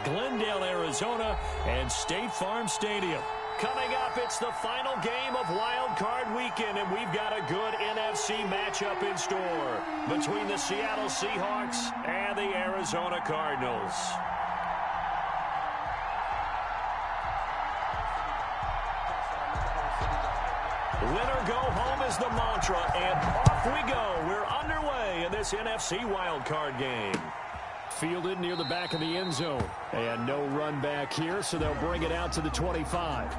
Glendale, Arizona, and State Farm Stadium. Coming up, it's the final game of Wild Card Weekend, and we've got a good NFC matchup in store between the Seattle Seahawks and the Arizona Cardinals. Winner go home is the mantra, and off we go. We're underway in this NFC Wild Card game. Fielded near the back of the end zone. And no run back here, so they'll bring it out to the 25.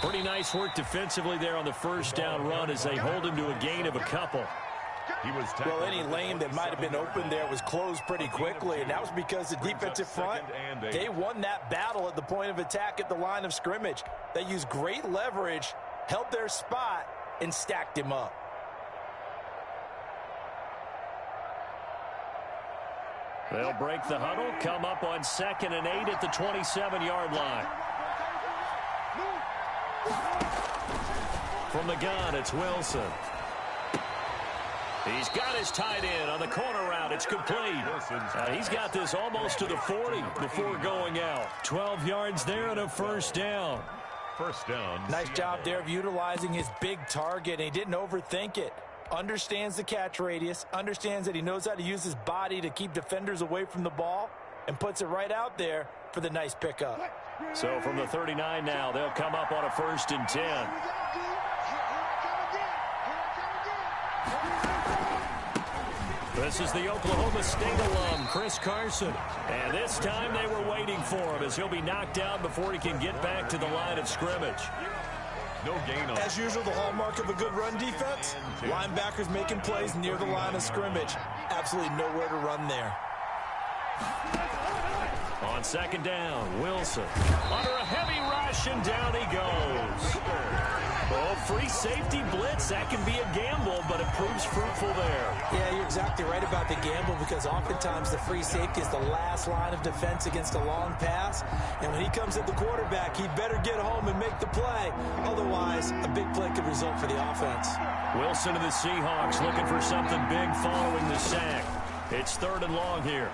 Pretty nice work defensively there on the first down run as they hold him to a gain of a couple. Well, any lane that might have been open there was closed pretty quickly, and that was because the defensive front, they won that battle at the point of attack at the line of scrimmage. They used great leverage, held their spot, and stacked him up. They'll break the huddle, come up on 2nd and 8 at the 27-yard line. From the gun, it's Wilson. He's got his tight end on the corner route. It's complete. He's got this almost to the 40 before going out. 12 yards there and a first down. First down. Nice job there of utilizing his big target. He didn't overthink it. Understands the catch radius, understands that he knows how to use his body to keep defenders away from the ball, and puts it right out there for the nice pickup. So from the 39 now, they'll come up on a 1st and 10. This is the Oklahoma State alum, Chris Carson. And this time they were waiting for him as he'll be knocked out before he can get back to the line of scrimmage. No gain on. As usual, the hallmark of a good run defense, linebackers making plays near the line of scrimmage. Absolutely nowhere to run there. On 2nd down, Wilson under a heavy rush, and down he goes. Oh, free safety blitz, that can be a gamble, but it proves fruitful there. Yeah, you're exactly right about the gamble, because oftentimes the free safety is the last line of defense against a long pass. And when he comes at the quarterback, he better get home and make the play. Otherwise, a big play could result for the offense. Wilson and the Seahawks looking for something big following the sack. It's 3rd and long here.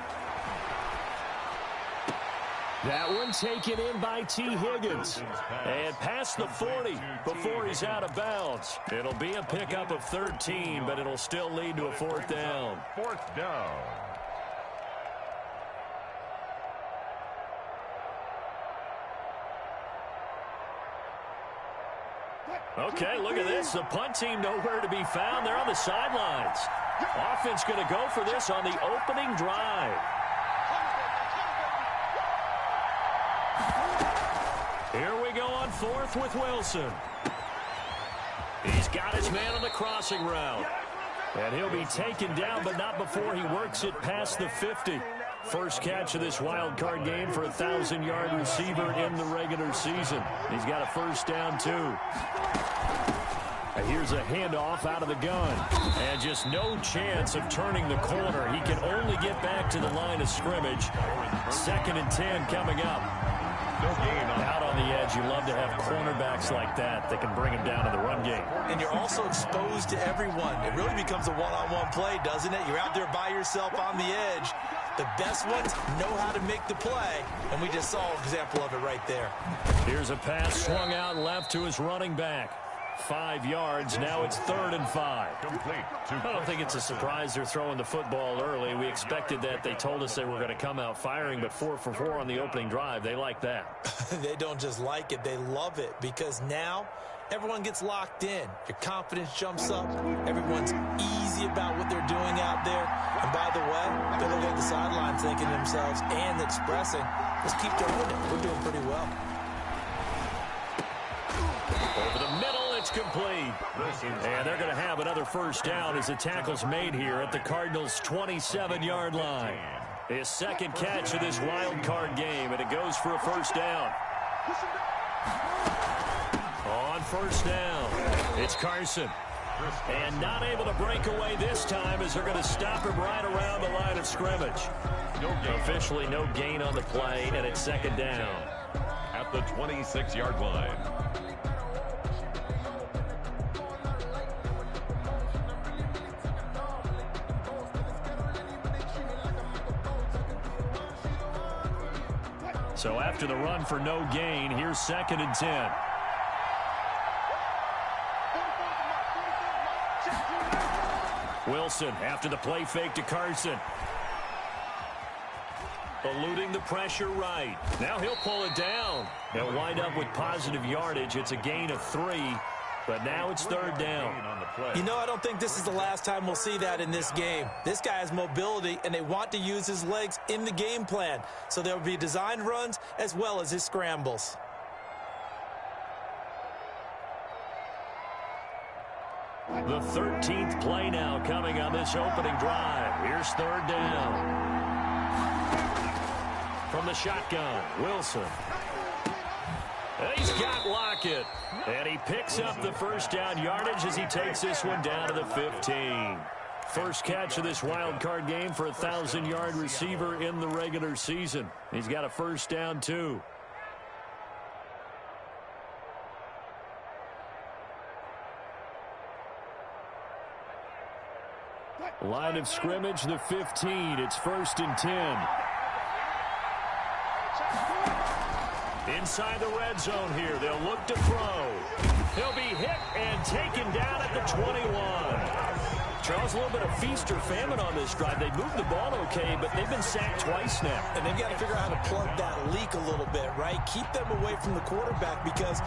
That one taken in by T. Higgins. And past the 40 before he's out of bounds. It'll be a pickup of 13, but it'll still lead to a 4th down. 4th down. Okay, look at this. The punt team nowhere to be found. They're on the sidelines. Offense going to go for this on the opening drive. Here we go on 4th with Wilson. He's got his man on the crossing route. And he'll be taken down, but not before he works it past the 50. First catch of this wild card game for a 1,000-yard receiver in the regular season. He's got a first down, too. Here's a handoff out of the gun. And just no chance of turning the corner. He can only get back to the line of scrimmage. 2nd and 10 coming up. Out on the edge, you love to have cornerbacks like that that can bring him down in the run game. And you're also exposed to everyone. It really becomes a one-on-one play, doesn't it? You're out there by yourself on the edge. The best ones know how to make the play, and we just saw an example of it right there. Here's a pass swung out left to his running back. 5 yards. Now it's 3rd and 5. Complete. I don't think it's a surprise they're throwing the football early. We expected that. They told us they were going to come out firing, but 4 for 4 on the opening drive. They like that. They don't just like it. They love it, because now everyone gets locked in. Your confidence jumps up. Everyone's easy about what they're doing out there. And by the way, they're looking at the sideline thinking to themselves and expressing, let's keep doing it. We're doing pretty well. Over the middle, it's It's complete. And they're going to have another first down as the tackle's made here at the Cardinals' 27-yard line. His second catch of this wild card game, and it goes for a first down. On first down, it's Carson. And not able to break away this time as they're going to stop him right around the line of scrimmage. Officially no gain on the play, and it's second down. At the 26-yard line. So after the run for no gain, here's 2nd and 10. Wilson after the play fake to Carson. Eluding the pressure right. Now he'll pull it down. They'll wind up with positive yardage. It's a gain of 3, but now it's third down. You know, I don't think this is the last time we'll see that in this game. This guy has mobility, and they want to use his legs in the game plan. So there will be designed runs as well as his scrambles. The 13th play now coming on this opening drive. Here's third down. From the shotgun, Wilson. He's got Lockett. And he picks up the first down yardage as he takes this one down to the 15. First catch of this wild card game for a 1,000-yard receiver in the regular season. He's got a first down, too. Line of scrimmage, the 15. It's 1st and 10. Inside the red zone here. They'll look to throw. He'll be hit and taken down at the 21. Charles, a little bit of feast or famine on this drive. They moved the ball okay, but they've been sacked twice now. And they've got to figure out how to plug that leak a little bit, right? Keep them away from the quarterback because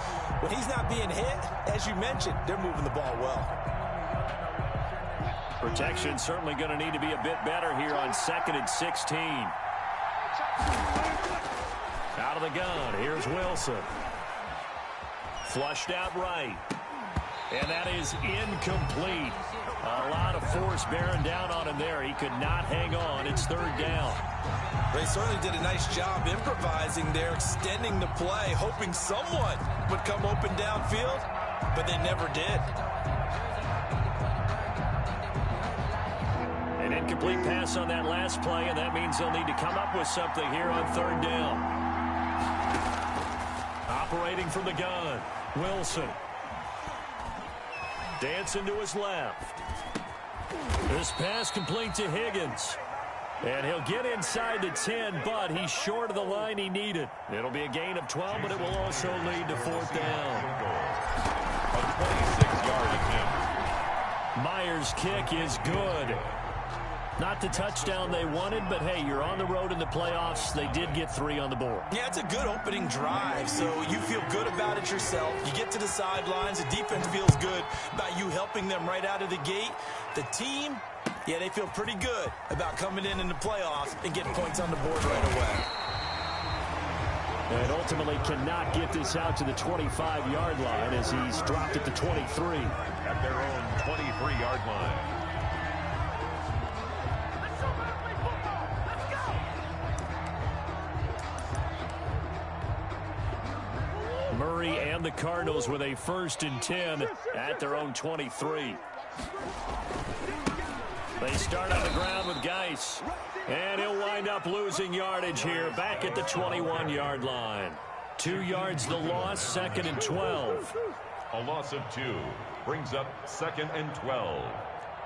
when he's not being hit, as you mentioned, they're moving the ball well. Protection certainly going to need to be a bit better here on 2nd and 16. Out of the gun, here's Wilson. Flushed out right. And that is incomplete. A lot of force bearing down on him there. He could not hang on. It's third down. They certainly did a nice job improvising there, extending the play, hoping someone would come open downfield, but they never did. An incomplete pass on that last play, and that means they'll need to come up with something here on third down. Operating from the gun, Wilson. Dancing to his left. This pass complete to Higgins. And he'll get inside the 10, but he's short of the line he needed. It'll be a gain of 12, but it will also lead to fourth down. A 26-yard attempt. Myers' kick is good. Not the touchdown they wanted, but hey, you're on the road in the playoffs. They did get 3 on the board. Yeah, it's a good opening drive, so you feel good about it yourself. You get to the sidelines. The defense feels good about you helping them right out of the gate. The team, yeah, they feel pretty good about coming in the playoffs and getting points on the board right away. And ultimately cannot get this out to the 25-yard line as he's dropped at the 23. At their own 23-yard line. Murray and the Cardinals with a 1st and 10 at their own 23. They start on the ground with Geis. And he'll wind up losing yardage here back at the 21-yard line. 2 yards the loss, 2nd and 12. A loss of 2 brings up 2nd and 12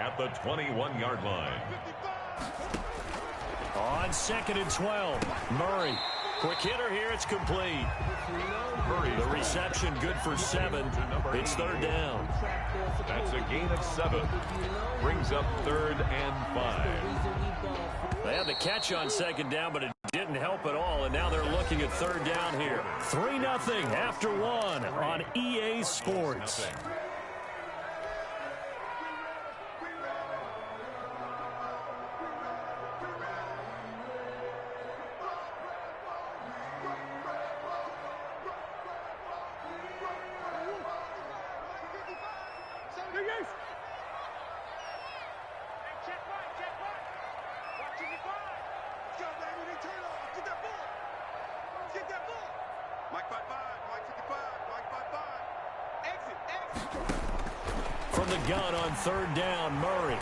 at the 21-yard line. On 2nd and 12, Murray. Quick hitter here, it's complete. The reception good for 7. It's third down. That's a gain of 7. Brings up 3rd and 5. They had the catch on 2nd down, but it didn't help at all, and now they're looking at 3rd down here. 3-0 after 1 on EA Sports. from the gun on third down. Murray.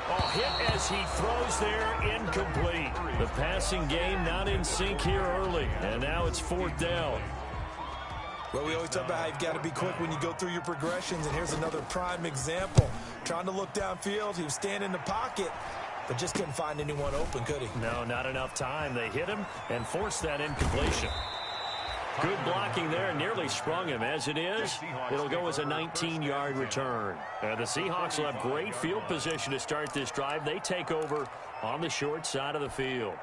Oh, hit as he throws there, incomplete. The passing game not in sync here early, and now it's fourth down. Well, we always talk about how you've got to be quick when you go through your progressions, and here's another prime example. Trying to look downfield, he was standing in the pocket, but just couldn't find anyone open, could he? No, not enough time. They hit him and forced that incompletion. Good blocking there, nearly sprung him. As it is, it'll go as a 19-yard return. The Seahawks will have great field position to start this drive. They take over on the short side of the field.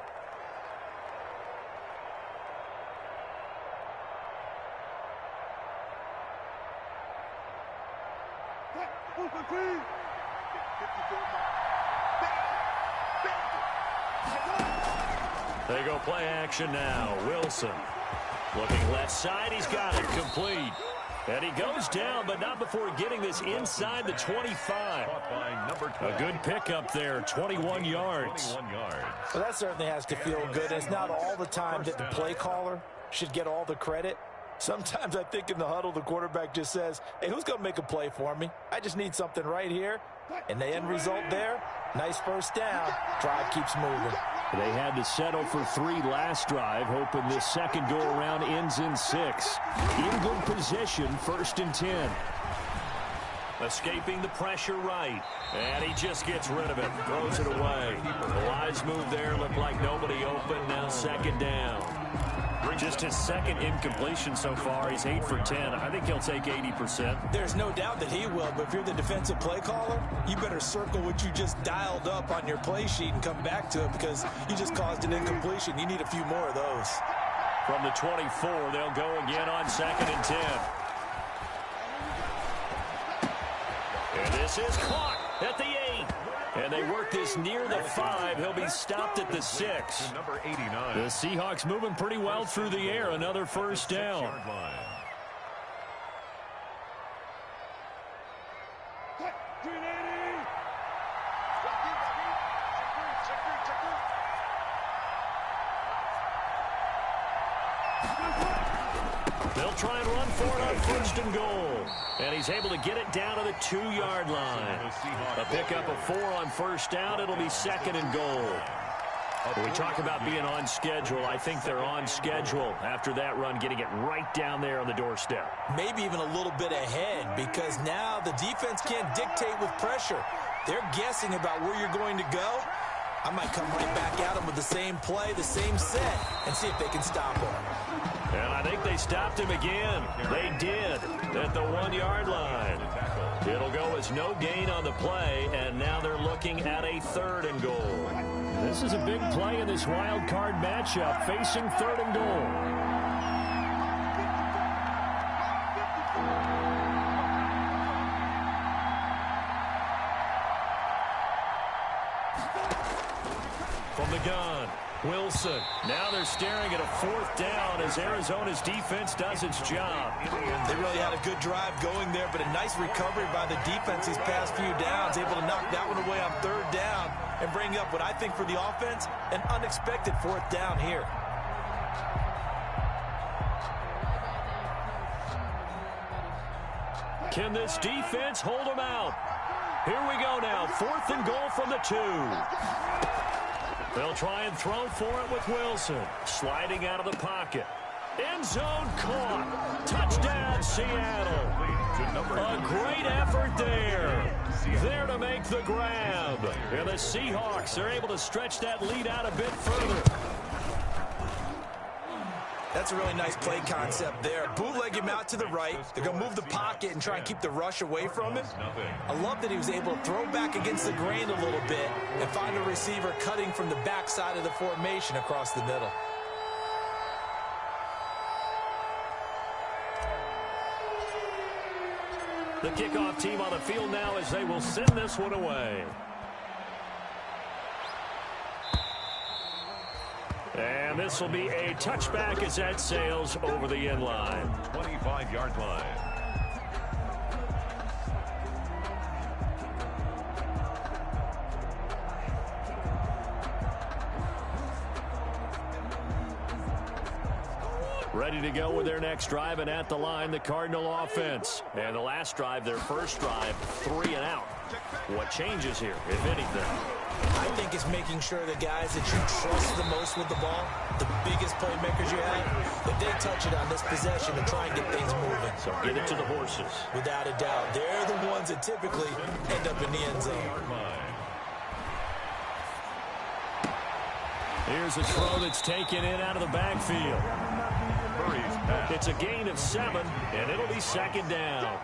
They go play action now. Wilson looking left side. He's got it complete. And he goes down, but not before getting this inside the 25. A good pickup there, 21 yards. Well, that certainly has to feel good. It's not all the time that the play caller should get all the credit. Sometimes I think in the huddle, the quarterback just says, hey, who's going to make a play for me? I just need something right here. And the end result there, nice first down. Drive keeps moving. They had to settle for 3 last drive, hoping this second go-around ends in 6. In good position, 1st and 10. Escaping the pressure right. And he just gets rid of it, throws it away. The wise move there, looked like nobody open, now 2nd down. Just his 2nd incompletion so far. He's 8 for 10. I think he'll take 80%. There's no doubt that he will, but if you're the defensive play caller, you better circle what you just dialed up on your play sheet and come back to it because you just caused an incompletion. You need a few more of those. From the 24, they'll go again on 2nd and 10. And this is caught at the 8. And they work this near the 5. He'll be stopped at the 6. Number 89. The Seahawks moving pretty well through the air. Another first down. They'll try and run for it on 1st and goal. And he's able to get it down to the 2-yard line. A pickup of 4 on 1st down. It'll be 2nd and goal. When we talk about being on schedule, I think they're on schedule after that run, getting it right down there on the doorstep. Maybe even a little bit ahead because now the defense can't dictate with pressure. They're guessing about where you're going to go. I might come right back at them with the same play, the same set, and see if they can stop him. And I think they stopped him again. They did at the 1-yard line. It'll go as no gain on the play, and now they're looking at a 3rd and goal. This is a big play in this wild card matchup, facing 3rd and goal. From the gun, Wilson. Now they're staring at a 4th down as Arizona's defense does its job. They really had a good drive going there, but a nice recovery by the defense these past few downs, able to knock that one away on 3rd down and bring up what I think for the offense, an unexpected 4th down here. Can this defense hold them out? Here we go now, 4th and goal from the 2. They'll try and throw for it with Wilson. Sliding out of the pocket. End zone caught. Touchdown, Seattle. A great effort there. There to make the grab. And the Seahawks are able to stretch that lead out a bit further. That's a really nice play concept there. Bootleg him out to the right. They're going to move the pocket and try and keep the rush away from him. I love that he was able to throw back against the grain a little bit and find a receiver cutting from the backside of the formation across the middle. The kickoff team on the field now as they will send this one away. And this will be a touchback as that sails over the end line. 25-yard line. Ready to go with their next drive, and at the line, the Cardinal offense. And the last drive, their first drive, 3 and out. What changes here, if anything? I think it's making sure the guys that you trust the most with the ball, the biggest playmakers you have, that they touch it on this possession to try and get things moving. So get it to the horses. Without a doubt. They're the ones that typically end up in the end zone. Here's a throw that's taken in out of the backfield. It's a gain of 7, and it'll be second down.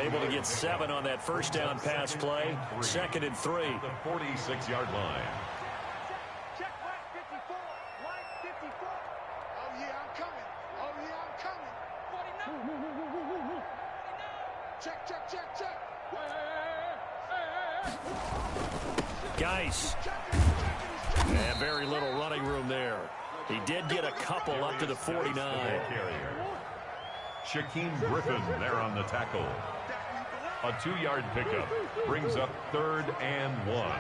Able to get 7 on that first down pass play. 2nd and 3. The 46-yard line. Check right 54. Right 54. Oh, yeah, I'm coming. Oh, yeah, I'm coming. 49. Check, check, check, check. Geis. And very little running room there. He did get a couple up to the 49. Shaquem Griffin there on the tackle. A 2-yard pickup brings up 3rd and 1.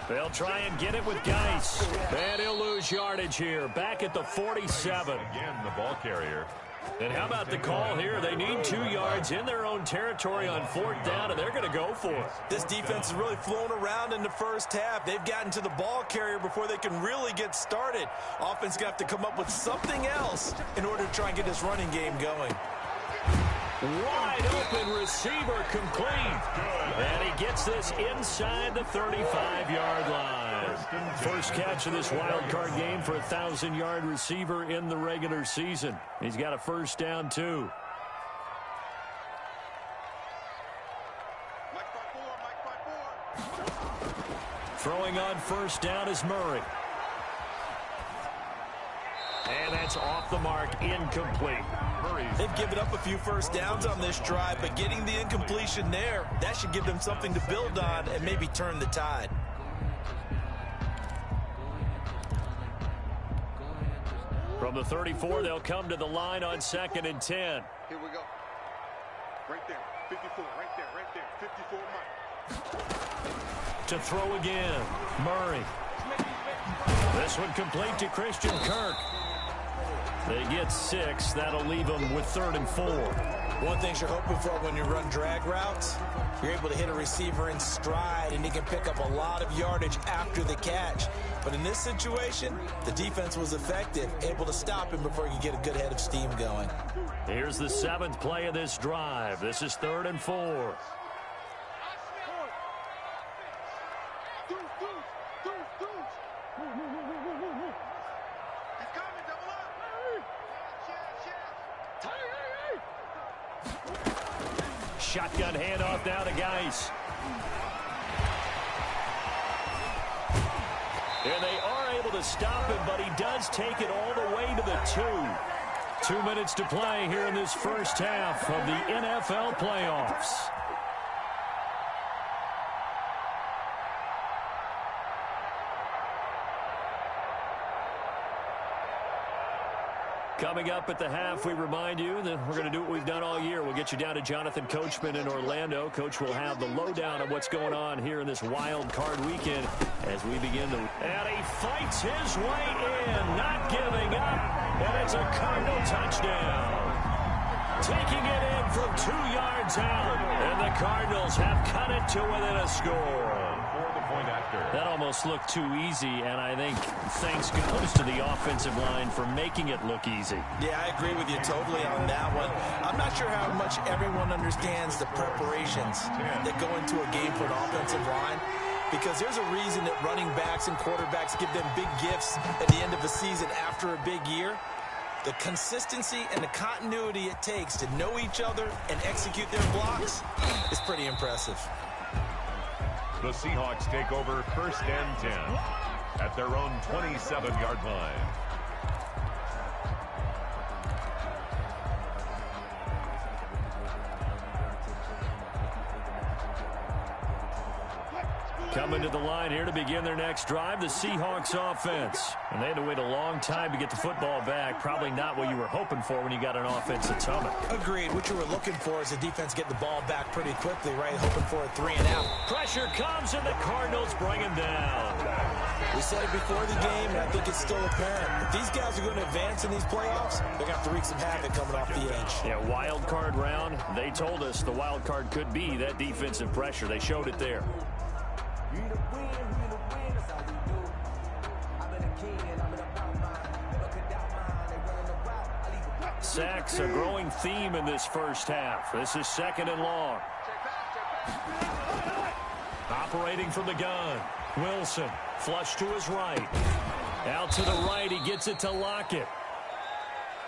They'll try and get it with Geis. And he'll lose yardage here. Back at the 47. Again, the ball carrier. And how about the call here? They need 2 yards in their own territory on 4th down, and they're going to go for it. This defense is really flown around in the first half. They've gotten to the ball carrier before they can really get started. Offense going to have to come up with something else in order to try and get this running game going. Wide open receiver complete. And he gets this inside the 35-yard line. First catch of this wild card game for a 1,000-yard receiver in the regular season. He's got a first down, too. Throwing on first down is Murray. And that's off the mark, incomplete. They've given up a few first downs on this drive, but getting the incompletion there, that should give them something to build on and maybe turn the tide. From the 34, they'll come to the line on 2nd and 10. Here we go. Right there. 54. Right there. Right there. 54 Mike. To throw again. Murray. This one complete to Christian Kirk. They get 6. That'll leave them with 3rd and 4. One thing you're hoping for when you run drag routes, you're able to hit a receiver in stride, and he can pick up a lot of yardage after the catch. But in this situation, the defense was effective, able to stop him before he could get a good head of steam going. Here's the 7th play of this drive. This is 3rd and 4. Shotgun handoff now to Geis. And they are able to stop him, but he does take it all the way to the 2. 2 minutes to play here in this first half of the NFL playoffs. Coming up at the half, we remind you that we're going to do what we've done all year. We'll get you down to Jonathan Coachman in Orlando. Coach will have the lowdown of what's going on here in this wild card weekend as we begin to... And he fights his way in, not giving up. And it's a Cardinal touchdown. Taking it in from 2 yards out. And the Cardinals have cut it to within a score. That almost looked too easy, and I think thanks goes to the offensive line for making it look easy. Yeah, I agree with you totally on that one. I'm not sure how much everyone understands the preparations that go into a game for an offensive line, because there's a reason that running backs and quarterbacks give them big gifts at the end of a season after a big year. The consistency and the continuity it takes to know each other and execute their blocks is pretty impressive. The Seahawks take over 1st and 10 at their own 27-yard line. Coming to the line here to begin their next drive, the Seahawks offense. And they had to wait a long time to get the football back. Probably not what you were hoping for when you got an offense at Summit. Agreed. What you were looking for is the defense get the ball back pretty quickly, right? Hoping for a 3-and-out. Pressure comes, and the Cardinals bring him down. We said it before the game, and I think it's still apparent. If these guys are going to advance in these playoffs, they're going to have to wreak some havoc coming off the edge. Yeah, wild card round. They told us the wild card could be that defensive pressure. They showed it there. Sacks, a growing theme in this first half. This is 2nd and long. Operating from the gun. Wilson, flush to his right. Out to the right, he gets it to Lockett.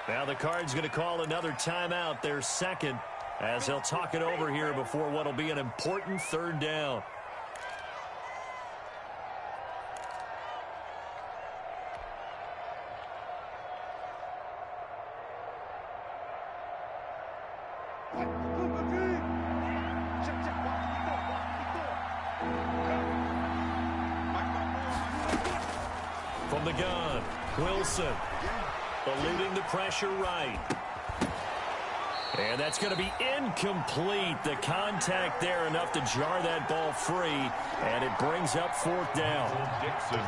Now the Cards going to call another timeout, their second, as they'll talk it over here before what will be an important 3rd down. From the gun, Wilson eluding the pressure right. And that's going to be incomplete. The contact there enough to jar that ball free, and it brings up 4th down.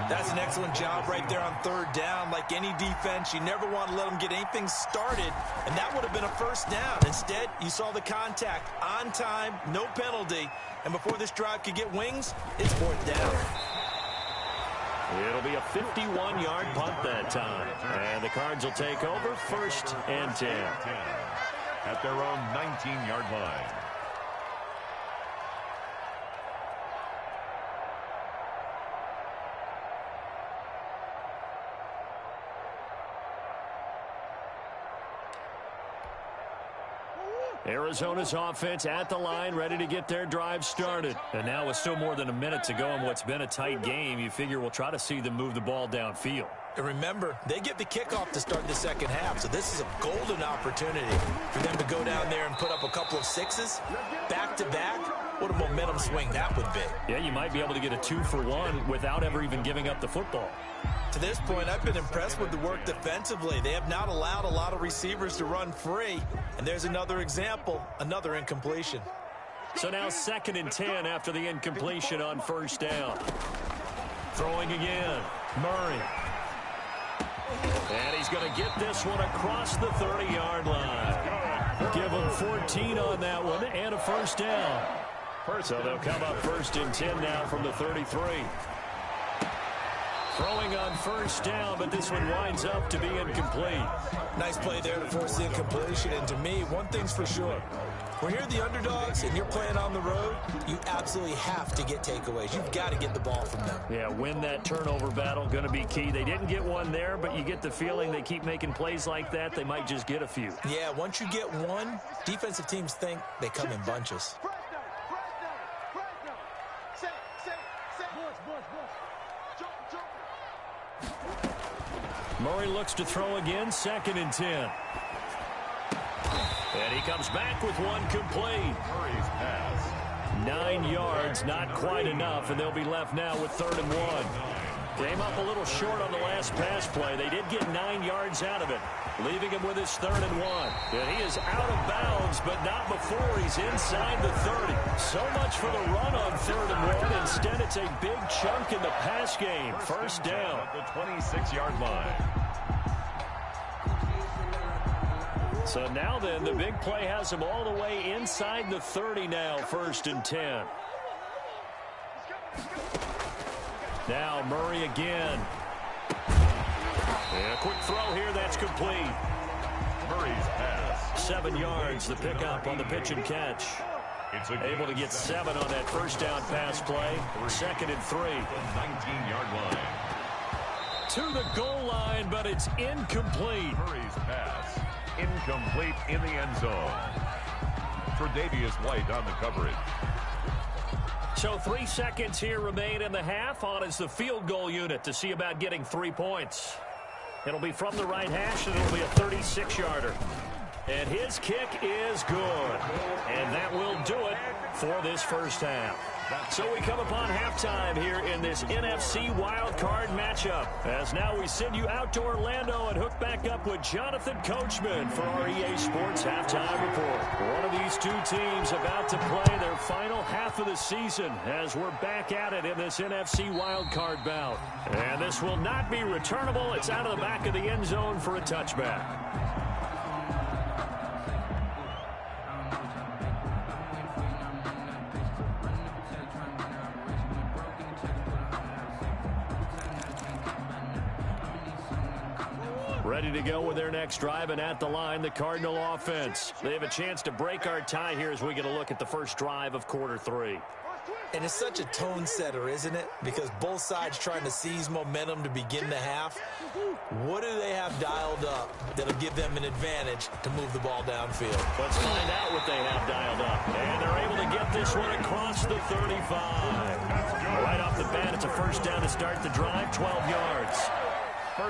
That's an excellent job right there on 3rd down. Like any defense, you never want to let them get anything started, and that would have been a 1st down. Instead, you saw the contact on time, no penalty, and before this drive could get wings, it's 4th down. It'll be a 51-yard punt that time. And the Cards will take over 1st and 10. At their own 19-yard line. Arizona's offense at the line, ready to get their drive started. And now with still more than a minute to go in what's been a tight game, you figure we'll try to see them move the ball downfield. And remember, they get the kickoff to start the 2nd half, so this is a golden opportunity for them to go down there and put up a couple of 6s back-to-back. What a momentum swing that would be. Yeah, you might be able to get a 2-for-1 without ever even giving up the football. To this point, I've been impressed with the work defensively. They have not allowed a lot of receivers to run free. And there's another example, another incompletion. So now 2nd and 10 after the incompletion on 1st down. Throwing again, Murray. And he's going to get this one across the 30-yard line. Give him 14 on that one and a 1st down. So they'll come up 1st and 10 now from the 33. Throwing on 1st down, but this one winds up to be incomplete. Nice play there to force the incompletion. And to me, one thing's for sure. When you're the underdogs and you're playing on the road, you absolutely have to get takeaways. You've got to get the ball from them. Yeah, win that turnover battle, going to be key. They didn't get one there, but you get the feeling they keep making plays like that, they might just get a few. Yeah, once you get one, defensive teams think they come in bunches. Murray looks to throw again, 2nd and 10. And he comes back with one complete. Murray's pass. 9 yards, not quite enough, and they'll be left now with 3rd and 1. Came up a little short on the last pass play. They did get 9 yards out of it, leaving him with his 3rd and 1. And he is out of bounds, but not before he's inside the 30. So much for the run on 3rd and 1. Instead, it's a big chunk in the pass game. 1st down. At the 26-yard line. So now then, the big play has him all the way inside the 30 now, 1st and 10. Now Murray again. And a quick throw here, that's complete. Murray's pass. 7 yards, the pickup on the pitch and catch. Able to get 7 on that 1st down pass play. 2nd and 3. 19-yard line. To the goal line, but it's incomplete. Murray's pass. Incomplete in the end zone. Tre'Davious White on the coverage. So 3 seconds here remain in the half. On is the field goal unit to see about getting 3 points. It'll be from the right hash, and it'll be a 36-yarder. And his kick is good. And that will do it for this first half. So we come upon halftime here in this NFC wildcard matchup. As now we send you out to Orlando and hook back up with Jonathan Coachman for our EA Sports Halftime Report. One of these two teams about to play their final half of the season as we're back at it in this NFC wildcard bout. And this will not be returnable. It's out of the back of the end zone for a touchback. Ready to go with their next drive, and at the line, the Cardinal offense. They have a chance to break our tie here as we get a look at the first drive of quarter 3. And it's such a tone setter, isn't it? Because both sides trying to seize momentum to begin the half. What do they have dialed up that'll give them an advantage to move the ball downfield? Let's find out what they have dialed up. And they're able to get this one across the 35. Right off the bat, it's a first down to start the drive, 12 yards.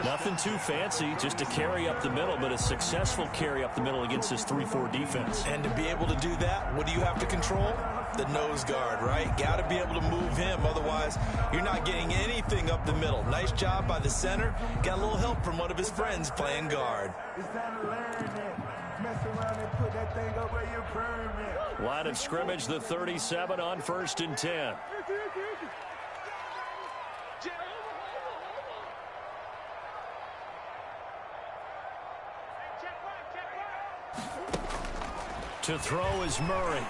Nothing too fancy, just a carry up the middle, but a successful carry up the middle against this 3-4 defense. And to be able to do that, what do you have to control? The nose guard, right? Got to be able to move him, otherwise you're not getting anything up the middle. Nice job by the center. Got a little help from one of his friends playing guard. Line of scrimmage, the 37 on 1st and 10. To throw is Murray.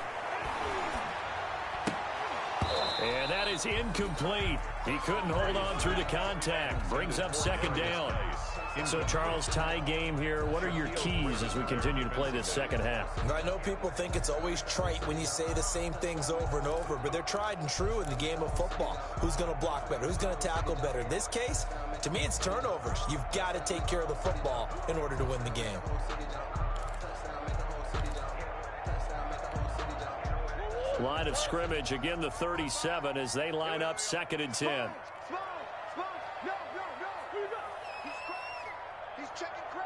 And that is incomplete. He couldn't hold on through the contact. Brings up second down. So, Charles, tie game here. What are your keys as we continue to play this second half? I know people think it's always trite when you say the same things over and over, but they're tried and true in the game of football. Who's going to block better? Who's going to tackle better? In this case, to me, it's turnovers. You've got to take care of the football in order to win the game. Line of scrimmage, again the 37 as they line up 2nd and 10. He's checking crowd.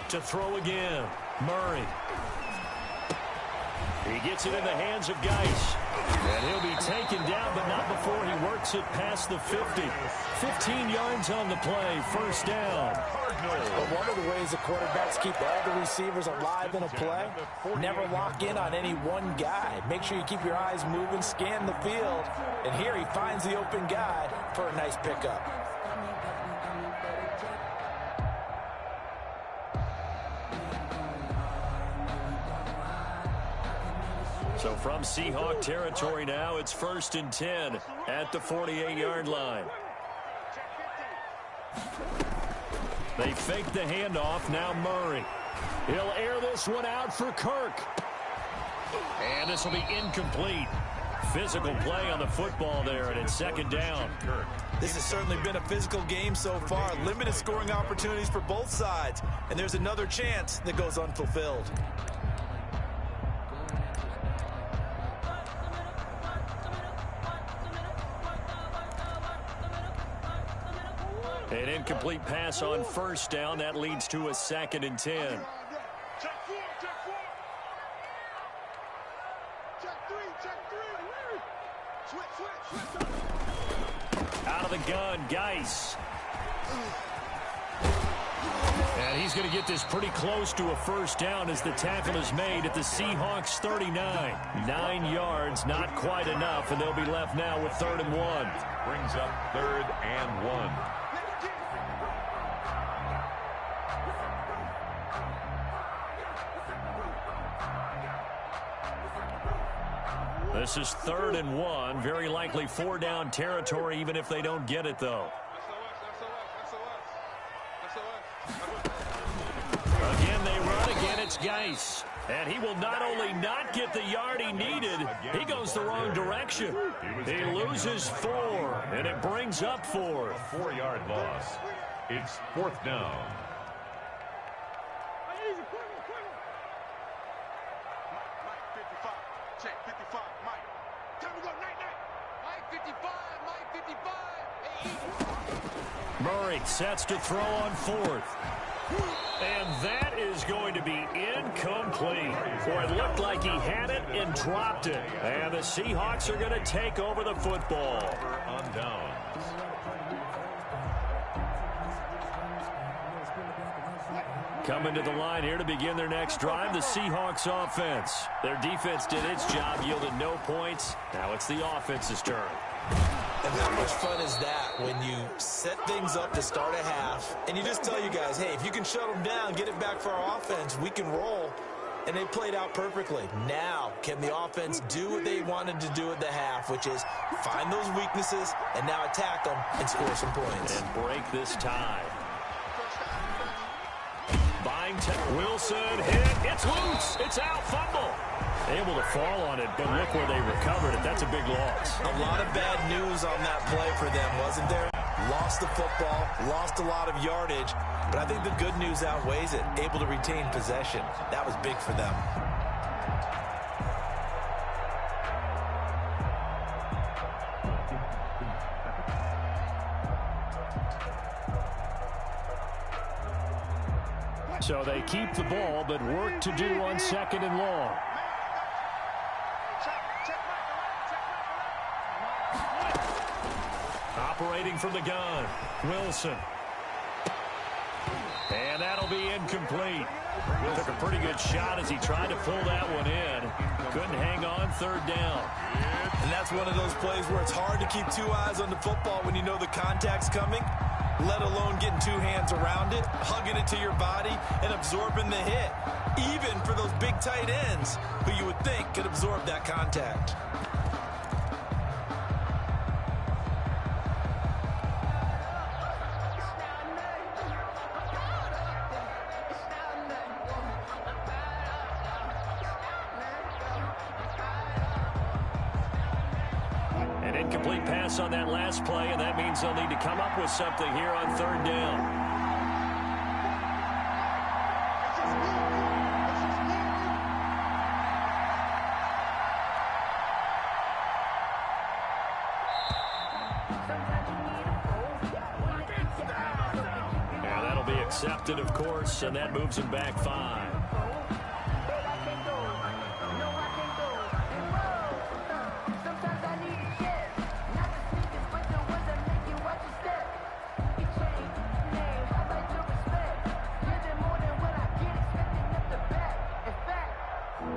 To throw again, Murray. He gets it in the hands of Geis. And he'll be taken down, but not before he works it past the 50. 15 yards on the play, first down. But one of the ways the quarterbacks keep all the receivers alive in a play, never lock in on any one guy. Make sure you keep your eyes moving, scan the field. And here he finds the open guy for a nice pickup. So from Seahawk territory now, it's 1st and 10 at the 48-yard line. They fake the handoff, now Murray. He'll air this one out for Kirk. And this will be incomplete. Physical play on the football there, and it's second down. This has certainly been a physical game so far. Limited scoring opportunities for both sides. And there's another chance that goes unfulfilled. An incomplete pass on first down. That leads to a 2nd and 10. Check 4, check 4. Check 3. Switch. Out of the gun, Geis. And he's going to get this pretty close to a first down as the tackle is made at the Seahawks 39. 9 yards, not quite enough, and they'll be left now with 3rd and 1. Brings up 3rd and 1. This is 3rd and 1. Very likely 4-down territory, even if they don't get it, though. Again, they run. Again, it's Geis. And he will not only not get the yard he needed, he goes the wrong direction. He loses 4, and it brings up 4. A 4-yard loss. It's 4th down. Check 55, Mike. Time to go, night. Mike 55, Mike 55. Murray sets to throw on 4th. is going to be incomplete. Boy, it looked like he had it and dropped it. And the Seahawks are going to take over the football. On downs. Coming to the line here to begin their next drive, the Seahawks offense. Their defense did its job, yielded no points. Now it's the offense's turn. And how much fun is that when you set things up to start a half and you just tell you guys, hey, if you can shut them down, get it back for our offense, we can roll. And they played out perfectly. Now, can the offense do what they wanted to do at the half, which is find those weaknesses and now attack them and score some points. And break this tie. Wilson hit. It's loose. It's out. Fumble. Able to fall on it, but look where they recovered it. That's a big loss. A lot of bad news on that play for them, wasn't there? Lost the football, lost a lot of yardage, but I think the good news outweighs it. Able to retain possession. That was big for them. So they keep the ball, but work to do on second and long. Operating from the gun, Wilson. And that'll be incomplete. Took a pretty good shot as he tried to pull that one in. Couldn't hang on, third down. And that's one of those plays where it's hard to keep two eyes on the football when you know the contact's coming, let alone getting two hands around it, hugging it to your body, and absorbing the hit, even for those big tight ends who you would think could absorb that contact. An incomplete pass on that last play, and that means they'll need to come up with something here on third down. Yeah, that'll be accepted, of course, and that moves him back 5.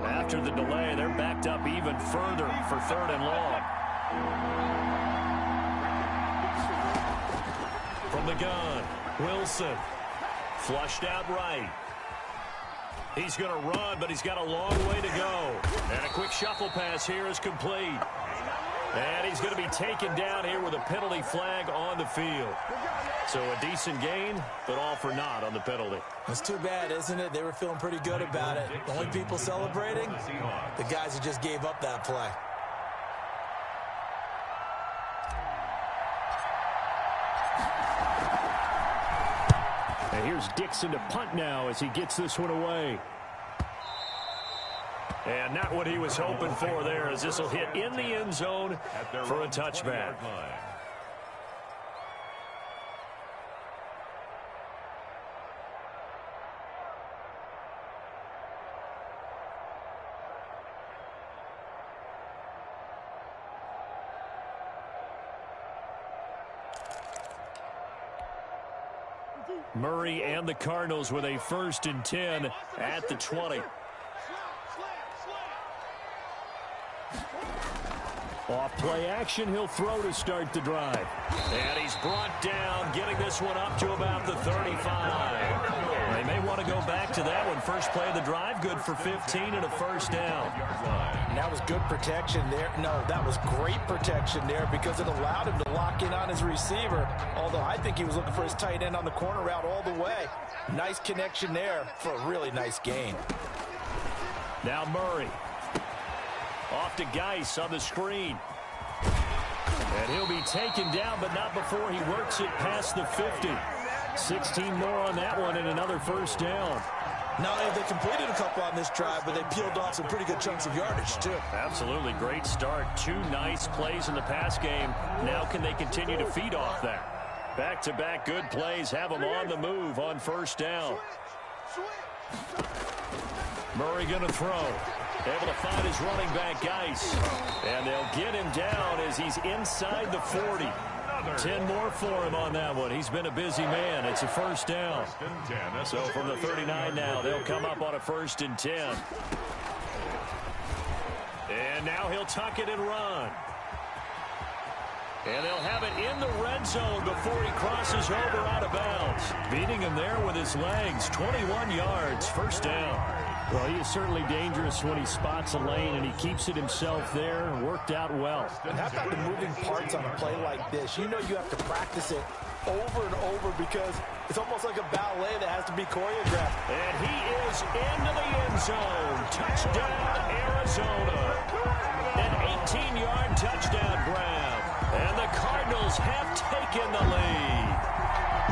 After the delay, they're backed up even further for third and long. From the gun, Wilson. Flushed out right. He's going to run, but he's got a long way to go. And a quick shuffle pass here is complete. And he's going to be taken down here with a penalty flag on the field. So a decent gain, but all for naught on the penalty. It's too bad, isn't it? They were feeling pretty good about it. The only people celebrating, the guys who just gave up that play. And here's Dixon to punt now as he gets this one away. And not what he was hoping for there, as this will hit in the end zone for a touchback. Murray and the Cardinals with a 1st and 10 at the 20. Off play action, he'll throw to start the drive. And he's brought down, getting this one up to about the 35. They may want to go back to that one. First play of the drive, good for 15 and a 1st down. And that was good protection there. No, that was great protection there because it allowed him to lock in on his receiver. Although I think he was looking for his tight end on the corner route all the way. Nice connection there for a really nice gain. Now Murray. Off to Geis on the screen. And he'll be taken down, but not before he works it past the 50. 16 more on that one and another 1st down. Not only have they completed a couple on this drive, but they peeled off some pretty good chunks of yardage, too. Absolutely great start. 2 nice plays in the pass game. Now can they continue to feed off that? Back-to-back good plays have them on the move on 1st down. Murray going to throw. Able to find his running back, Geis. And they'll get him down as he's inside the 40. 10 more for him on that one. He's been a busy man. It's a first down. So from the 39 now, they'll come up on a 1st and 10. And now he'll tuck it and run. And they'll have it in the red zone before he crosses over out of bounds. Beating him there with his legs. 21 yards, first down. Well, he is certainly dangerous when he spots a lane, and he keeps it himself there. Worked out well. And how about the moving parts on a play like this? You know you have to practice it over and over because it's almost like a ballet that has to be choreographed. And he is into the end zone. Touchdown, Arizona. An 18-yard touchdown grab. And the Cardinals have taken the lead.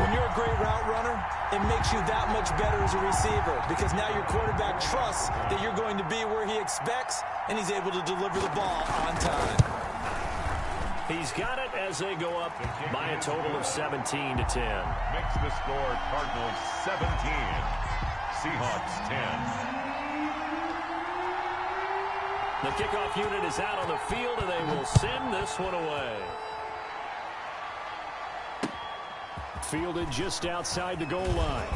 When you're a great route runner, it makes you that much better as a receiver because now your quarterback trusts that you're going to be where he expects, and he's able to deliver the ball on time. He's got it as they go up by a total of 17-10. Makes the score Cardinals 17, Seahawks 10. The kickoff unit is out on the field, and they will send this one away. Fielded just outside the goal line.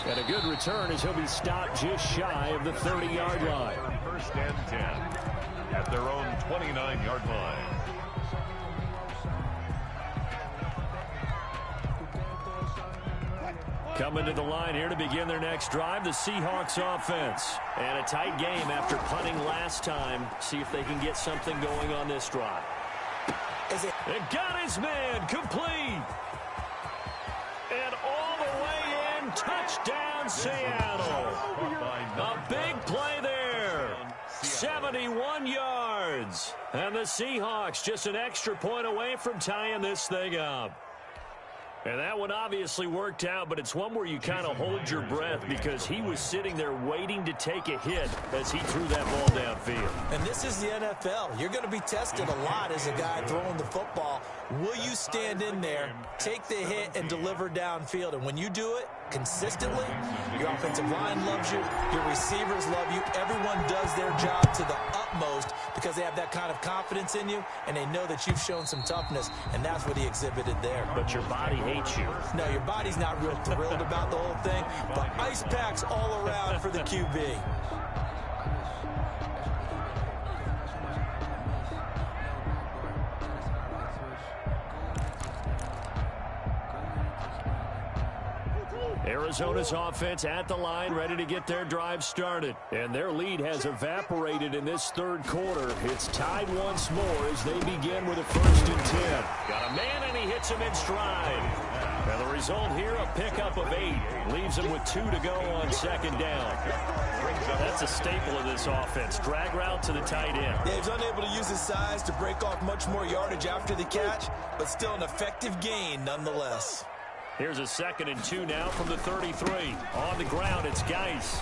And a good return as he'll be stopped just shy of the 30-yard line. 1st and 10 at their own 29-yard line. Coming to the line here to begin their next drive, the Seahawks offense. And a tight game after punting last time. See if they can get something going on this drive. And got his man complete. And all the way in, touchdown Seattle. A big play there. 71 yards. And the Seahawks just an extra point away from tying this thing up. And that one obviously worked out, but it's one where you kind of hold your breath because he was sitting there waiting to take a hit as he threw that ball downfield. And this is the NFL. You're going to be tested a lot as a guy throwing the football. Will you stand in there, take the hit, and deliver downfield? And when you do it consistently, your offensive line loves you, your receivers love you. Everyone does their job to the utmost because they have that kind of confidence in you, and they know that you've shown some toughness, and that's what he exhibited there. But your body hates you. No, your body's not real thrilled about the whole thing, but ice packs all around for the QB. Arizona's offense at the line, ready to get their drive started. And their lead has evaporated in this third quarter. It's tied once more as they begin with a 1st and 10. Got a man, and he hits him in stride. And the result here, a pickup of 8. Leaves him with 2 to go on 2nd down. That's a staple of this offense. Drag route to the tight end. Yeah, he's unable to use his size to break off much more yardage after the catch, but still an effective gain nonetheless. Here's a 2nd and 2 now from the 33. On the ground, it's Geis.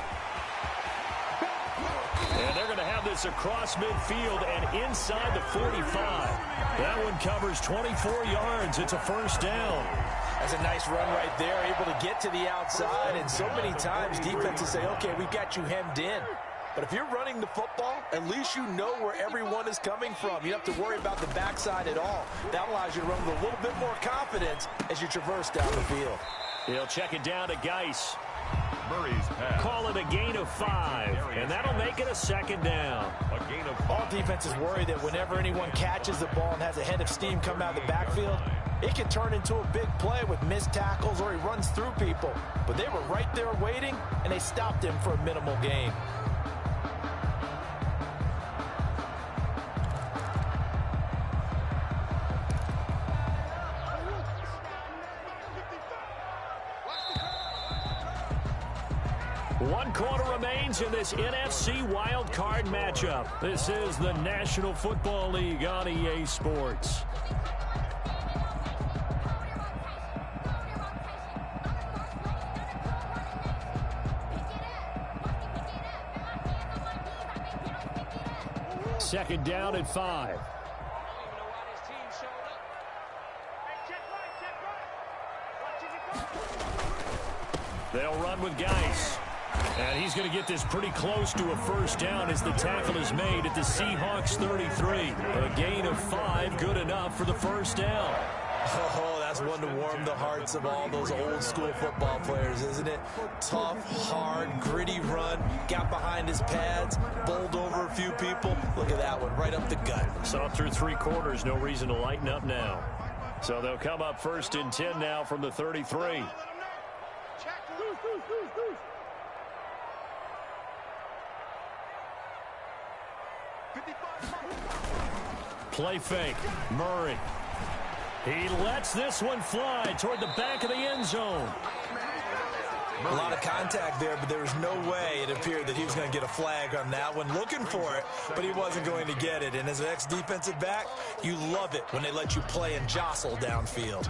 And they're going to have this across midfield and inside the 45. That one covers 24 yards. It's a 1st down. That's a nice run right there, able to get to the outside. And so many times defenses say, okay, we've got you hemmed in. But if you're running the football, at least you know where everyone is coming from. You don't have to worry about the backside at all. That allows you to run with a little bit more confidence as you traverse down the field. He'll check it down to Geis. Murray's pass. Call it a gain of 5, and that'll make it a 2nd down. A gain of 5. All defenses worry that whenever anyone catches the ball and has a head of steam come out of the backfield, it can turn into a big play with missed tackles or he runs through people. But they were right there waiting, and they stopped him for a minimal gain. One quarter remains in this NFC wild card matchup. This is the National Football League on EA Sports. Second down at 5. They'll run with Geis. And he's going to get this pretty close to a first down as the tackle is made at the Seahawks 33. A gain of 5, good enough for the first down. Oh, that's one to warm the hearts of all those old school football players, isn't it? Tough, hard, gritty run, got behind his pads, bowled over a few people. Look at that one, right up the gut. Saw through 3 quarters, no reason to lighten up now. So they'll come up 1st and 10 now from the 33. Play fake, Murray. He lets this one fly toward the back of the end zone. A lot of contact there, but there was no way it appeared that he was going to get a flag on that one. Looking for it, but he wasn't going to get it. And as an ex-defensive back, you love it when they let you play and jostle downfield.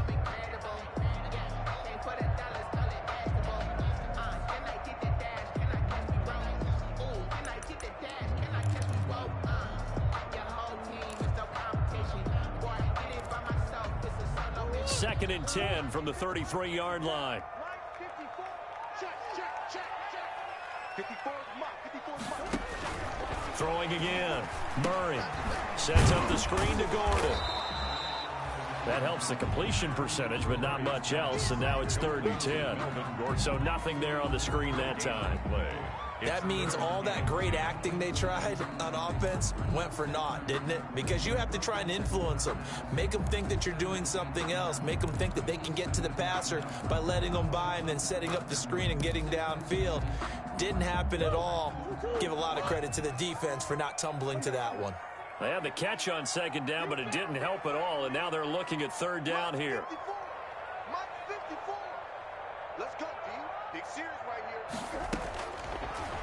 Second and 10 from the 33-yard line. Throwing again. Murray sets up the screen to Gordon. That helps the completion percentage, but not much else, and now it's 3rd and 10. So nothing there on the screen that time. That means all that great acting they tried on offense went for naught, didn't it? Because you have to try and influence them. Make them think that you're doing something else. Make them think that they can get to the passer by letting them by and then setting up the screen and getting downfield. Didn't happen at all. Give a lot of credit to the defense for not tumbling to that one. They had the catch on 2nd down, but it didn't help at all, and now they're looking at 3rd down here. Let's go, D. Big series right here.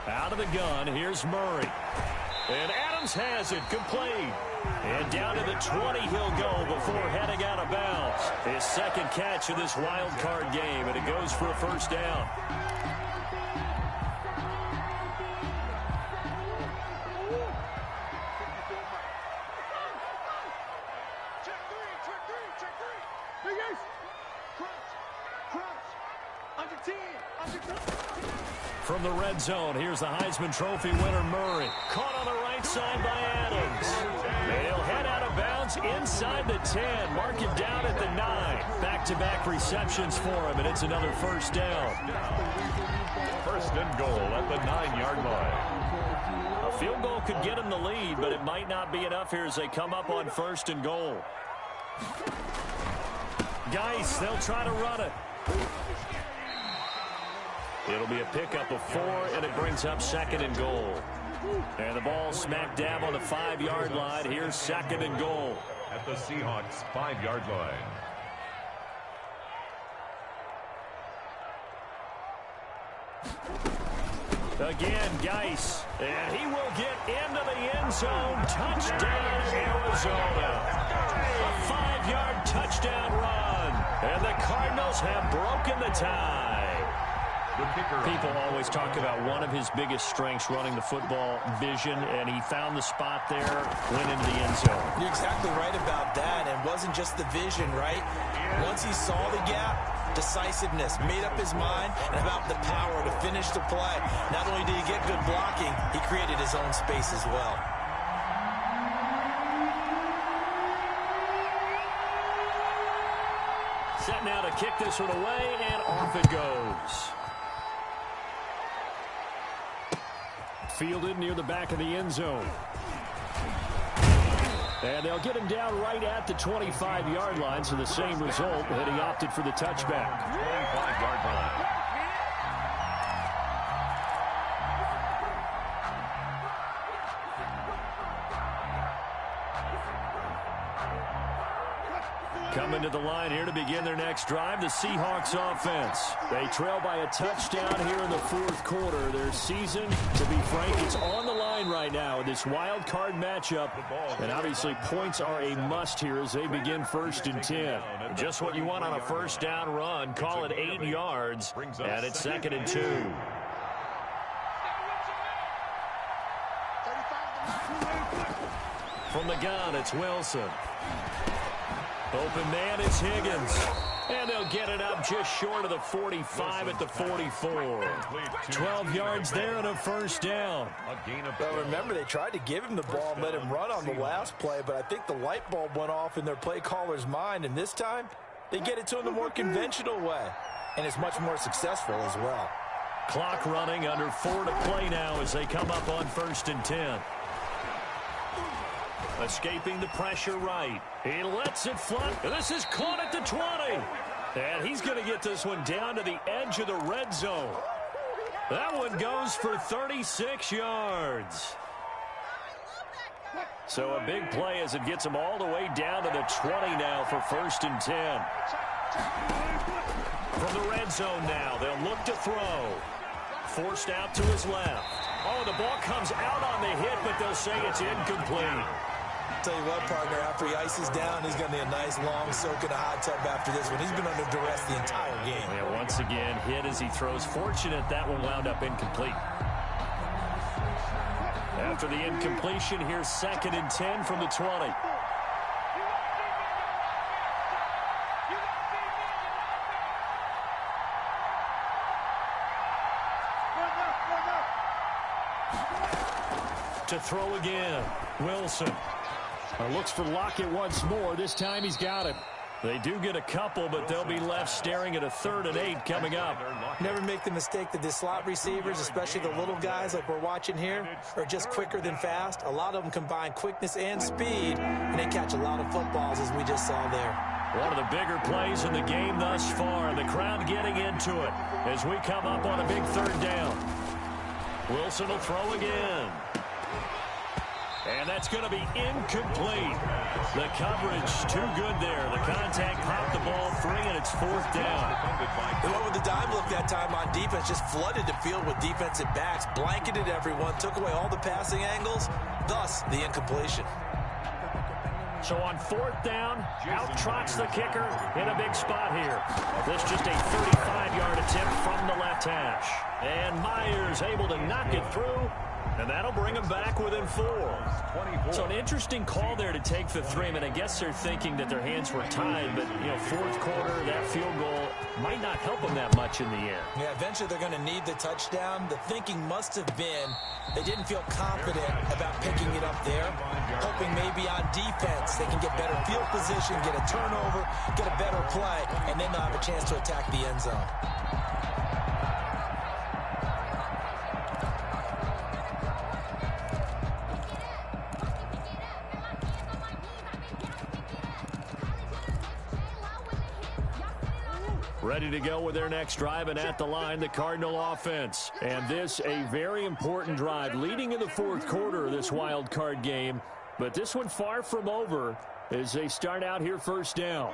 Out of the gun, here's Murray. And Adams has it, complete. And down to the 20 he'll go before heading out of bounds. His 2nd catch of this wild card game, and it goes for a first down. From the red zone, here's the Heisman Trophy winner, Murray. Caught on the right side by Adams. They'll head out of bounds inside the 10. Mark him down at the 9. Back-to-back receptions for him, and it's another first down. 1st and goal at the 9-yard line. A field goal could get him the lead, but it might not be enough here as they come up on 1st and goal. Geis, they'll try to run it. It'll be a pickup of 4, and it brings up 2nd and goal. And the ball smack dab on the 5-yard line. Here's 2nd and goal. At the Seahawks 5-yard line. Again, Geis. And he will get into the end zone. Touchdown, Arizona. A 5-yard touchdown run. And the Cardinals have broken the tie. People always talk about one of his biggest strengths running the football, vision, and he found the spot there, went into the end zone. You're exactly right about that. It wasn't just the vision, right? Once he saw the gap, decisiveness, made up his mind, and about the power to finish the play. Not only did he get good blocking, he created his own space as well. Set now to kick this one away, and off it goes. Fielded near the back of the end zone. And they'll get him down right at the 25-yard line, so the same result, and he opted for the touchback. 25-yard line. Coming to the line here to begin their next drive, the Seahawks offense. They trail by a touchdown here in the 4th quarter. Their season, to be frank, it's on the line right now in this wild card matchup. And obviously points are a must here as they begin 1st and 10. Just what you want on a first down run. Call it 8 yards, and it's 2nd and 2. From the gun, it's Wilson. Open man, it's Higgins. And they'll get it up just short of the 45 at the 44. 12 yards there and a first down. Well, remember, they tried to give him the ball and let him run on the last play, but I think the light bulb went off in their play caller's mind, and this time they get it to him the more conventional way, and it's much more successful as well. Clock running, under 4 to play now as they come up on 1st and 10. Escaping the pressure right. He lets it fly. This is caught at the 20. And he's going to get this one down to the edge of the red zone. That one goes for 36 yards. So a big play as it gets him all the way down to the 20 now for 1st and 10. From the red zone now, they'll look to throw. Forced out to his left. Oh, the ball comes out on the hit, but they'll say it's incomplete. Tell you what, partner, after he ices down, he's going to need a nice long soak in a hot tub after this one. He's been under duress the entire game. Yeah, once again, hit as he throws. Fortunate that one wound up incomplete. After the incompletion, here's 2nd and 10 from the 20. To throw again, Wilson. Looks for Lockett once more. This time he's got it. They do get a couple, but they'll be left staring at a 3rd and 8 coming up. Never make the mistake that the slot receivers, especially the little guys like we're watching here, are just quicker than fast. A lot of them combine quickness and speed, and they catch a lot of footballs, as we just saw there. One of the bigger plays in the game thus far, and the crowd getting into it as we come up on a big 3rd down. Wilson will throw again. And that's going to be incomplete. The coverage too good there. The contact popped the ball free, and it's 4th down. And what with the dime look that time on defense, just flooded the field with defensive backs, blanketed everyone, took away all the passing angles, thus the incompletion. So on 4th down, out trots the kicker in a big spot here. This just a 35-yard attempt from the left hash. And Myers able to knock it through. And that'll bring them back within 4. So an interesting call there to take the 3. I mean, I guess they're thinking that their hands were tied, but, you know, 4th quarter, that field goal might not help them that much in the end. Yeah, eventually they're going to need the touchdown. The thinking must have been they didn't feel confident about picking it up there, hoping maybe on defense they can get better field position, get a turnover, get a better play, and then they'll have a chance to attack the end zone. Ready to go with their next drive, and at the line, the Cardinal offense. And this, a very important drive, leading in the 4th quarter of this wild card game. But this one far from over as they start out here 1st down.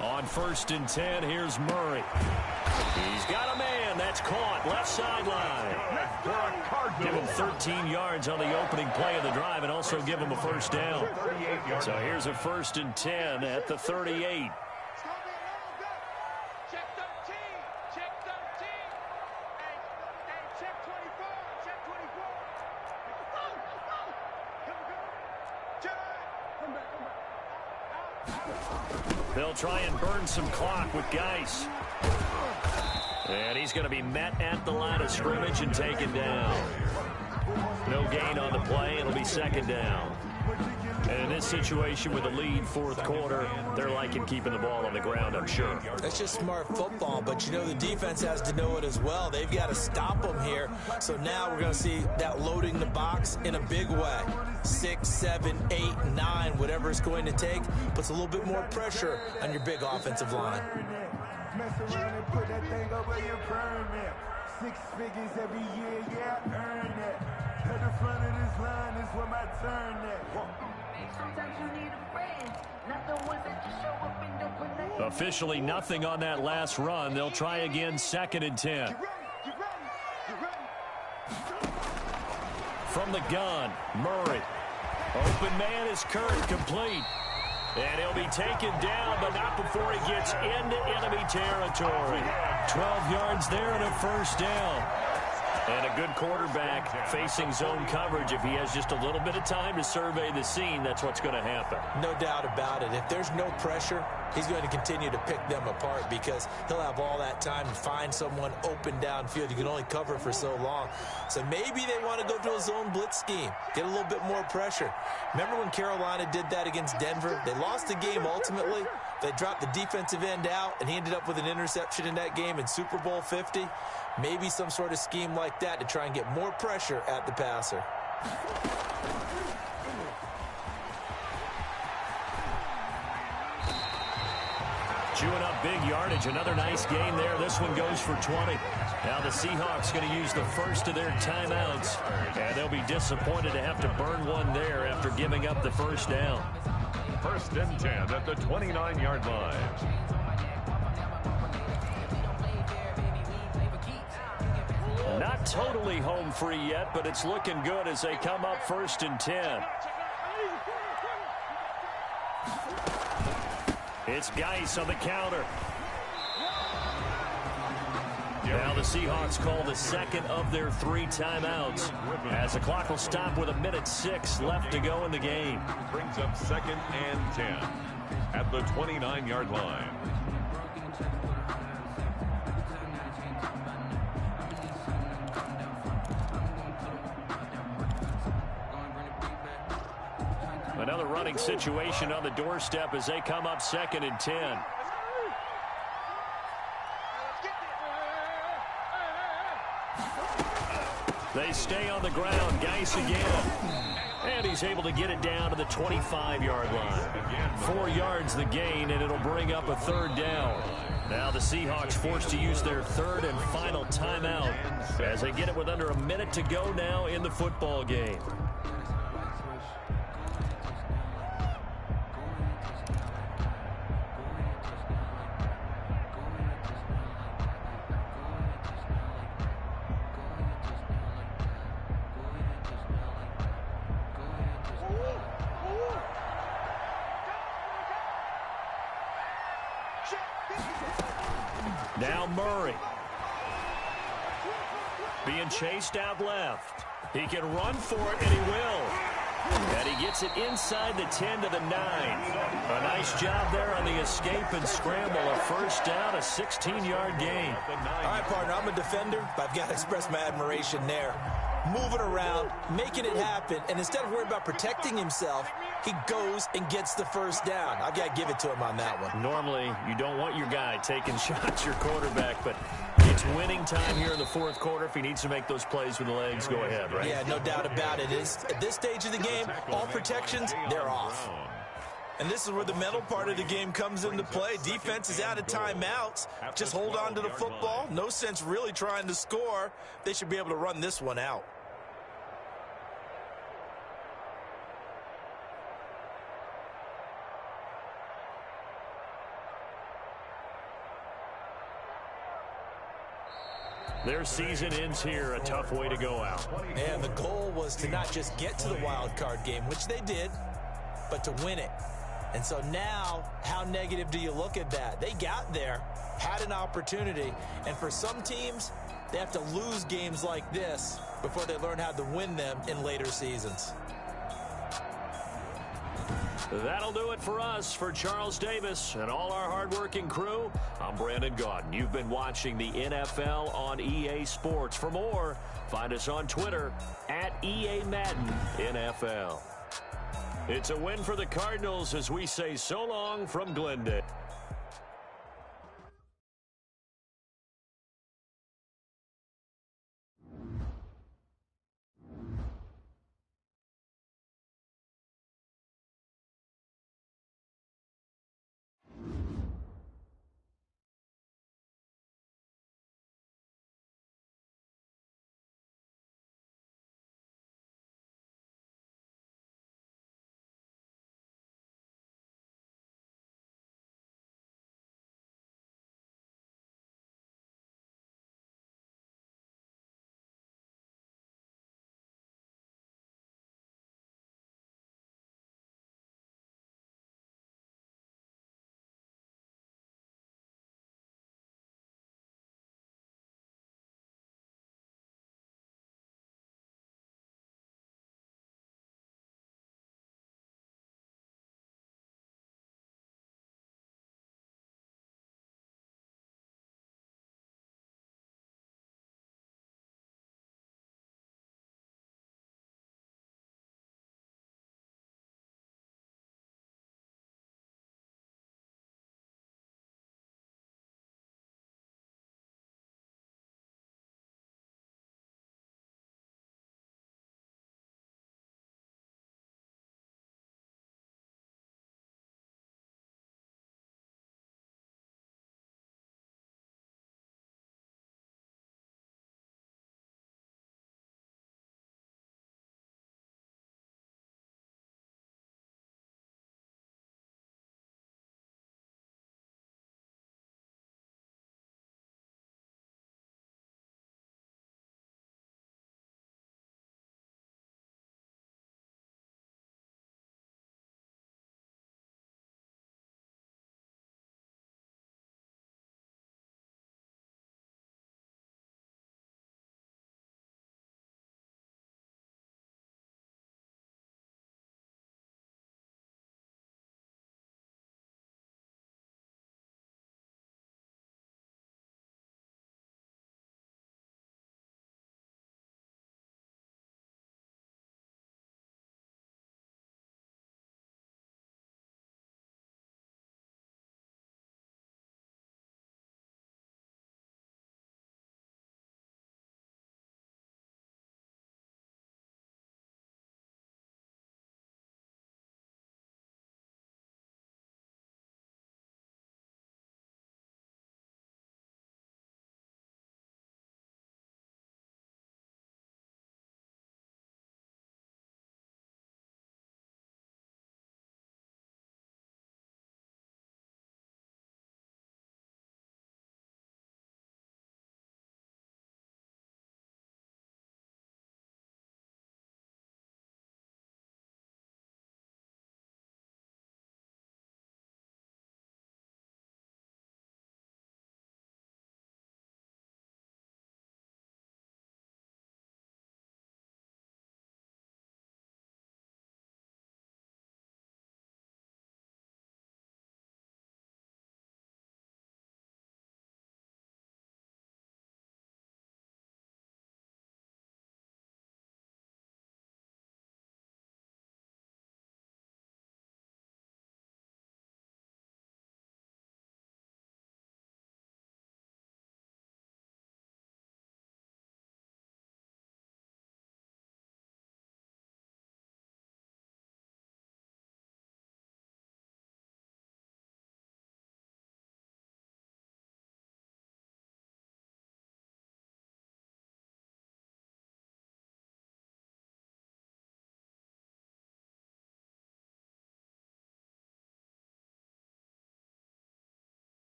On 1st and 10, here's Murray. He's got a man. That's caught. Left sideline. Give him 13 yards on the opening play of the drive and also give him a 1st down. So here's a 1st and 10 at the 38. They'll try and burn some clock with Geis. And he's going to be met at the line of scrimmage and taken down. No gain on the play. It'll be 2nd down. And in this situation with a lead 4th quarter, they're liking keeping the ball on the ground, I'm sure. That's just smart football, but you know the defense has to know it as well. They've got to stop them here. So now we're going to see that loading the box in a big way. 6, 7, 8, 9, whatever it's going to take, puts a little bit more pressure on your big offensive line. Mess around and put that thing over your permit. 6 figures every year, yeah, I earn that. At the front of this line is where my turn at. Sometimes you need a friend, not the ones that just show up and don't connect. Officially nothing on that last run. They'll try again 2nd and 10. From the gun, Murray. Open man is Kurt, complete. And he'll be taken down, but not before he gets into enemy territory. 12 yards there and a 1st down. And a good quarterback facing zone coverage. If he has just a little bit of time to survey the scene, that's what's going to happen. No doubt about it. If there's no pressure, he's going to continue to pick them apart because he'll have all that time to find someone open downfield. You can only cover for so long. So maybe they want to go to a zone blitz scheme, get a little bit more pressure. Remember when Carolina did that against Denver? They lost the game ultimately. They dropped the defensive end out, and he ended up with an interception in that game in Super Bowl 50. Maybe some sort of scheme like that to try and get more pressure at the passer. Chewing up big yardage. Another nice gain there. This one goes for 20. Now the Seahawks going to use the first of their timeouts, and they'll be disappointed to have to burn one there after giving up the first down. 1st and 10 at the 29-yard line. Not totally home free yet, but it's looking good as they come up 1st and 10. It's Geis on the counter. Now the Seahawks call the second of their 3 timeouts as the clock will stop with 1:06 left to go in the game. Brings up 2nd and 10 at the 29-yard line. Another running situation on the doorstep as they come up 2nd and 10. They stay on the ground. Geis again. And he's able to get it down to the 25-yard line. 4 yards the gain, and it'll bring up a 3rd down. Now the Seahawks forced to use their 3rd and final timeout as they get it with under a minute to go now in the football game. Now Murray. Being chased out left. He can run for it, and he will. And he gets it inside the 10 to the 9. A nice job there on the escape and scramble. A 1st down, a 16-yard gain. All right, partner, I'm a defender, but I've got to express my admiration there. Moving around, making it happen, and instead of worrying about protecting himself, he goes and gets the 1st down. I've got to give it to him on that one. Normally, you don't want your guy taking shots, your quarterback, but it's winning time here in the 4th quarter. If he needs to make those plays with the legs, go ahead, right? Yeah, no doubt about it. At this stage of the game, all protections, they're off. And this is where the mental part of the game comes into play. Defense is out of timeouts. Just hold on to the football. No sense really trying to score. They should be able to run this one out. Their season ends here. A tough way to go out. And the goal was to not just get to the wild card game, which they did, but to win it. And so now, how negative do you look at that? They got there, had an opportunity, and for some teams, they have to lose games like this before they learn how to win them in later seasons. That'll do it for us. For Charles Davis and all our hardworking crew, I'm Brandon Gaudin. You've been watching the NFL on EA Sports. For more, find us on Twitter at EA Madden NFL. It's a win for the Cardinals as we say so long from Glendale.